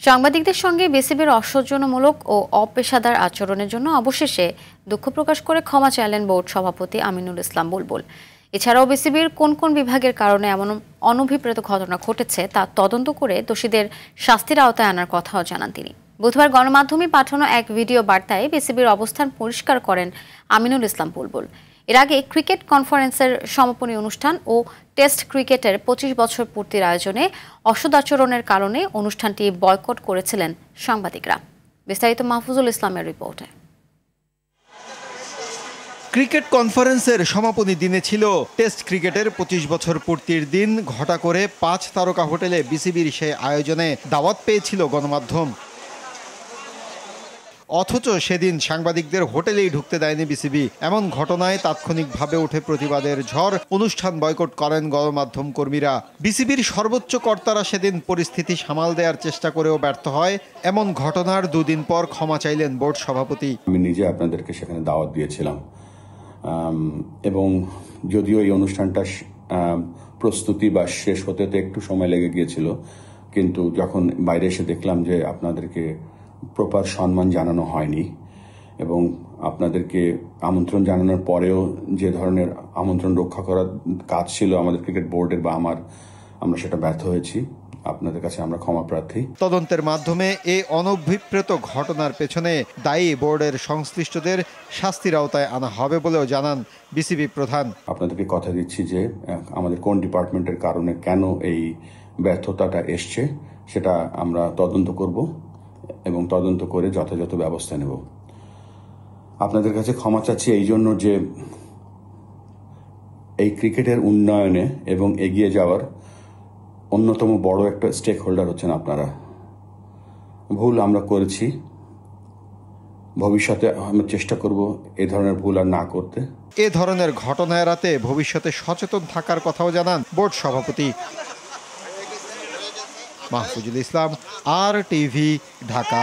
সাংবাদিকদের সঙ্গে বিসিবির অসৌজন্যমূলক ও অপেশাদার আচরণের জন্য অবশেষে দুঃখ প্রকাশ করে ক্ষমা চাইলেন বোর্ড সভাপতি আমিনুল ইসলাম বুলবুল। এছাড়াও বিসিবির কোন কোন বিভাগের কারণে এমন অনভিপ্রেত ঘটনা ঘটেছে তা তদন্ত করে দোষীদের শাস্তির আওতায় আনার কথাও জানান তিনি। বুধবার গণমাধ্যমে পাঠানো এক ভিডিও বার্তায় বিসিবির অবস্থান পরিষ্কার করেন আমিনুল ইসলাম বুলবুল। এর আগে ক্রিকেট কনফারেন্সের সমাপনী অনুষ্ঠান ও টেস্ট ক্রিকেটের ২৫ বছর পূর্তির আয়োজনে অসদাচরণের কারণে অনুষ্ঠানটি বয়কট করেছিলেন সাংবাদিকরা। বিস্তারিত মাহফুজুল ইসলামের রিপোর্টে। ক্রিকেট কনফারেন্সের সমাপনী দিনে ছিল টেস্ট ক্রিকেটের ২৫ বছর পূর্তির দিন। ঘটা করে ৫ তারকা হোটেলে বিসিবির সেই আয়োজনে দাওয়াত পেয়েছিল গণমাধ্যম। অথচ সেদিন সাংবাদিকদের হোটেলেই ঢুকতে দেয়নি বিসিবি। এমন ঘটনায় তাৎক্ষণিকভাবে উঠে প্রতিবাদের ঝড়। অনুষ্ঠান বয়কট করেন গণমাধ্যম কর্মীরা। বিসিবির সর্বোচ্চ কর্তারা সেদিন পরিস্থিতি সামাল দেওয়ার চেষ্টা করেও ব্যর্থ হয়। এমন ঘটনার দুদিন পর ক্ষমা চাইলেন বোর্ড সভাপতি। আমি নিজে আপনাদেরকে সেখানে দাওয়াত দিয়েছিলাম এবং যদিও এই অনুষ্ঠানটা প্রস্তুতি বা শেষ হতে একটু সময় লেগে গিয়েছিল, কিন্তু যখন বাইরে এসে দেখলাম যে আপনাদেরকে প্রপার সম্মান জানানো হয়নি এবং আপনাদেরকে আমন্ত্রণ জানানোর পরেও যে ধরনের আমন্ত্রণ রক্ষা করার কাজ ছিল আমাদের ক্রিকেট বোর্ডের বা আমরা সেটা ব্যর্থ হয়েছি। আপনাদের কাছে আমরা ক্ষমা প্রার্থী। তদন্তের মাধ্যমে এই অনভিপ্রেত ঘটনার পেছনে দায়ী বোর্ডের সংশ্লিষ্টদের শাস্তির আওতায় আনা হবে বলেও জানান বিসিবি প্রধান। আপনাদেরকে কথা দিচ্ছি যে আমাদের কোন ডিপার্টমেন্টের কারণে কেন এই ব্যর্থতাটা এসছে সেটা আমরা তদন্ত করব এবং তদন্ত করে যথাযথ ব্যবস্থা নেব। আপনাদের কাছে ক্ষমা চাচ্ছি এই জন্য যে এই ক্রিকেটের উন্নয়নে এবং এগিয়ে যাওয়ার অন্যতম বড় একটা স্টেক হোল্ডার হচ্ছেন আপনারা। ভুল আমরা করেছি, ভবিষ্যতে আমরা চেষ্টা করব এই ধরনের ভুল আর না করতে। এ ধরনের ঘটনা এড়াতে ভবিষ্যতে সচেতন থাকার কথাও জানান বোর্ড সভাপতি। মাহফুজুল ইসলাম, RTV, ঢাকা।